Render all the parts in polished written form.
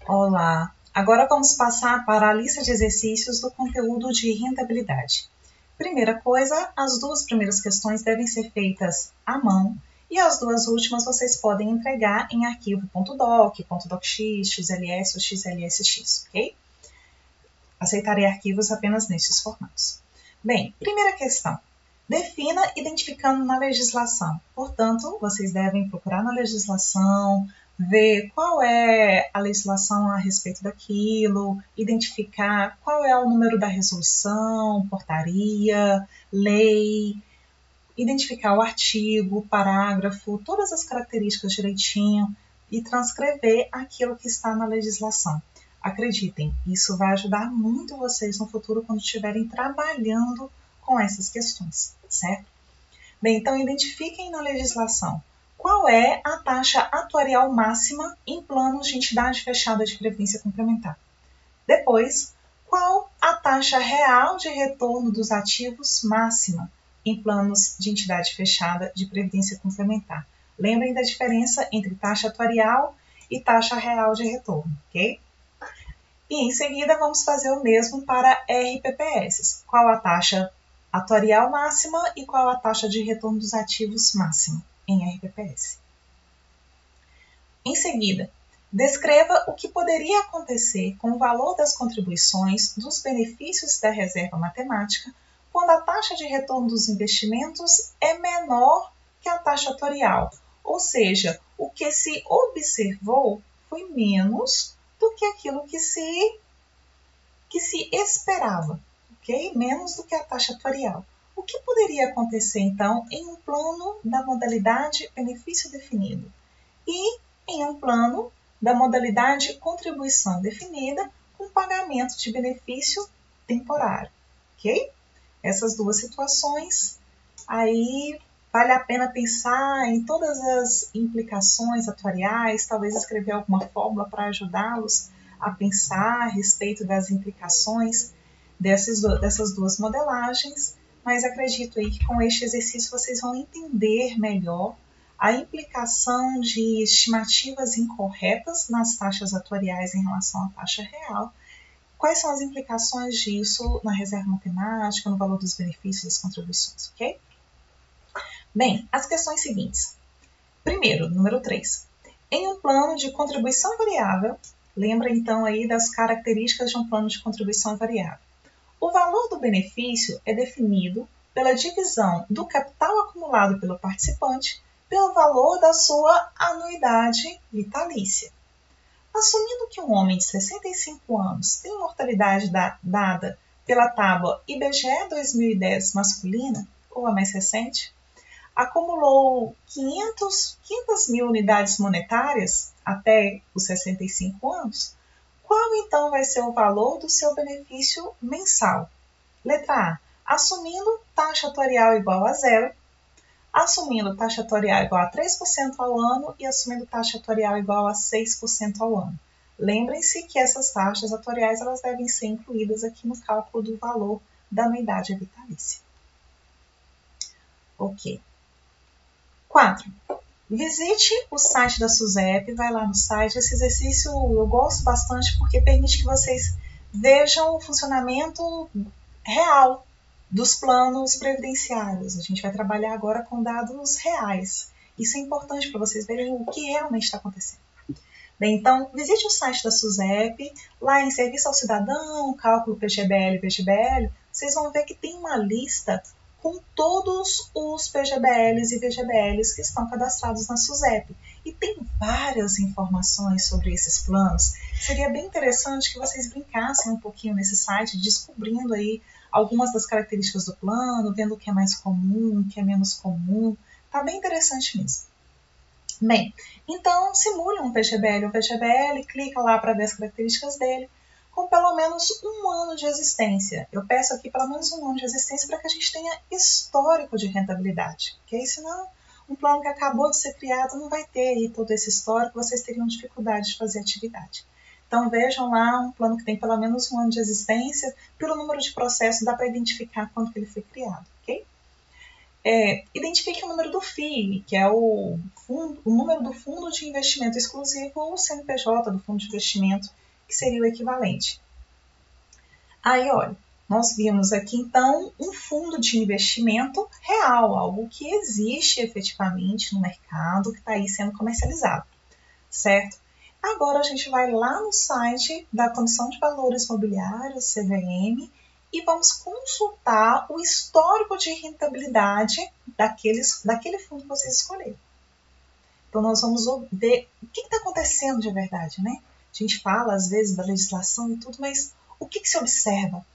Olá! Agora vamos passar para a lista de exercícios do conteúdo de rentabilidade. Primeira coisa, as duas primeiras questões devem ser feitas à mão e as duas últimas vocês podem entregar em arquivo .doc, .docx, XLS ou XLSX, ok? Aceitarei arquivos apenas nestes formatos. Bem, primeira questão. Defina identificando na legislação. Portanto, vocês devem procurar na legislação, ver qual é a legislação a respeito daquilo, identificar qual é o número da resolução, portaria, lei, identificar o artigo, o parágrafo, todas as características direitinho e transcrever aquilo que está na legislação. Acreditem, isso vai ajudar muito vocês no futuro quando estiverem trabalhando com essas questões, certo? Bem, então identifiquem na legislação qual é a taxa atuarial máxima em planos de entidade fechada de previdência complementar. Depois, qual a taxa real de retorno dos ativos máxima em planos de entidade fechada de previdência complementar. Lembrem da diferença entre taxa atuarial e taxa real de retorno, ok? E em seguida vamos fazer o mesmo para RPPS. Qual a taxa atuarial máxima e qual a taxa de retorno dos ativos máxima em RPPS. Em seguida, descreva o que poderia acontecer com o valor das contribuições dos benefícios da reserva matemática quando a taxa de retorno dos investimentos é menor que a taxa atuarial, ou seja, o que se observou foi menos do que aquilo que se esperava, ok? Menos do que a taxa atuarial. O que poderia acontecer, então, em um plano da modalidade benefício definido e em um plano da modalidade contribuição definida com pagamento de benefício temporário, ok? Essas duas situações, aí vale a pena pensar em todas as implicações atuariais, talvez escrever alguma fórmula para ajudá-los a pensar a respeito das implicações dessas duas modelagens, mas acredito aí que com este exercício vocês vão entender melhor a implicação de estimativas incorretas nas taxas atuariais em relação à taxa real. Quais são as implicações disso na reserva matemática, no valor dos benefícios das contribuições, ok? Bem, as questões seguintes. Primeiro, número 3. Em um plano de contribuição variável, lembra então aí das características de um plano de contribuição variável. O valor do benefício é definido pela divisão do capital acumulado pelo participante pelo valor da sua anuidade vitalícia. Assumindo que um homem de 65 anos tem mortalidade dada pela tábua IBGE 2010 masculina, ou a mais recente, acumulou 500 mil unidades monetárias até os 65 anos, qual então vai ser o valor do seu benefício mensal? Letra A. Assumindo taxa atuarial igual a zero, assumindo taxa atuarial igual a 3% ao ano e assumindo taxa atuarial igual a 6% ao ano. Lembrem-se que essas taxas atuariais elas devem ser incluídas aqui no cálculo do valor da anuidade vitalícia. Ok. 4. Visite o site da SUSEP, vai lá no site. Esse exercício eu gosto bastante porque permite que vocês vejam o funcionamento real dos planos previdenciários. A gente vai trabalhar agora com dados reais. Isso é importante para vocês verem o que realmente está acontecendo. Bem, então, visite o site da SUSEP, lá em Serviço ao Cidadão, Cálculo PGBL e VGBL, vocês vão ver que tem uma lista com todos os PGBLs e VGBLs que estão cadastrados na SUSEP. E tem várias informações sobre esses planos. Seria bem interessante que vocês brincassem um pouquinho nesse site, descobrindo aí algumas das características do plano, vendo o que é mais comum, o que é menos comum. Tá bem interessante mesmo. Bem, então simule um PGBL ou VGBL, clica lá para ver as características dele, com pelo menos um ano de existência. Eu peço aqui pelo menos um ano de existência para que a gente tenha histórico de rentabilidade, ok? Senão, um plano que acabou de ser criado não vai ter aí todo esse histórico, vocês teriam dificuldade de fazer atividade. Então vejam lá um plano que tem pelo menos um ano de existência, pelo número de processos dá para identificar quando que ele foi criado, ok? Identifique o número do FII, que é o número do Fundo de Investimento Exclusivo, ou o CNPJ do Fundo de Investimento, que seria o equivalente. Aí, olha, nós vimos aqui, então, um fundo de investimento real, algo que existe efetivamente no mercado, que está aí sendo comercializado, certo? Agora a gente vai lá no site da Comissão de Valores Mobiliários, CVM, e vamos consultar o histórico de rentabilidade daquele fundo que vocês escolheram. Então, nós vamos ver o que está acontecendo de verdade, né? A gente fala, às vezes, da legislação e tudo, mas o que se observa?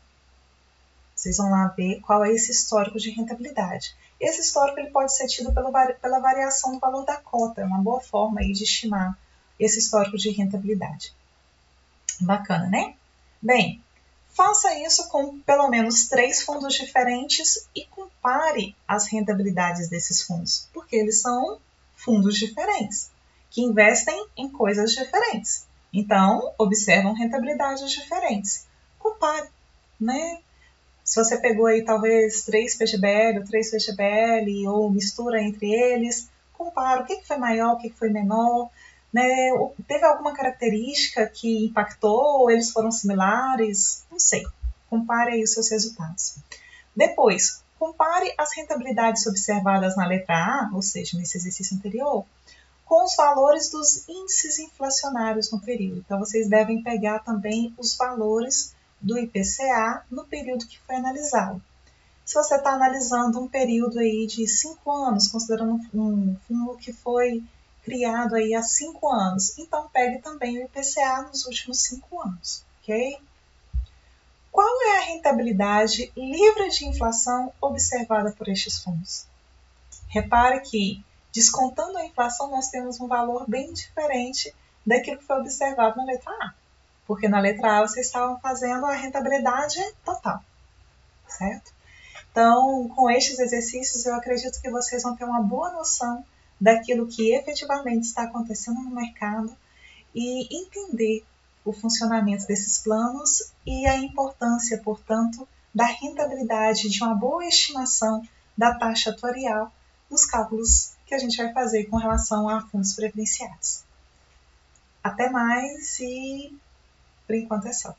Vocês vão lá ver qual é esse histórico de rentabilidade. Esse histórico ele pode ser tido pela variação do valor da cota. É uma boa forma aí de estimar esse histórico de rentabilidade. Bacana, né? Bem, faça isso com pelo menos 3 fundos diferentes e compare as rentabilidades desses fundos, porque eles são fundos diferentes, que investem em coisas diferentes. Então, observam rentabilidades diferentes. Compare, né? Se você pegou aí talvez 3 PGBL ou 3 VGBL ou mistura entre eles, compara o que foi maior, o que foi menor, né? Teve alguma característica que impactou, ou eles foram similares? Não sei. Compare aí os seus resultados. Depois, compare as rentabilidades observadas na letra A, ou seja, nesse exercício anterior, com os valores dos índices inflacionários no período. Então, vocês devem pegar também os valores do IPCA no período que foi analisado. Se você está analisando um período aí de 5 anos, considerando um fundo que foi criado aí há 5 anos, então pegue também o IPCA nos últimos 5 anos, ok? Qual é a rentabilidade livre de inflação observada por estes fundos? Repare que, descontando a inflação, nós temos um valor bem diferente daquilo que foi observado na letra A. Porque na letra A vocês estavam fazendo a rentabilidade total, certo? Então, com estes exercícios, eu acredito que vocês vão ter uma boa noção daquilo que efetivamente está acontecendo no mercado e entender o funcionamento desses planos e a importância, portanto, da rentabilidade, de uma boa estimação da taxa atuarial nos cálculos que a gente vai fazer com relação a fundos previdenciários. Até mais e por enquanto é só.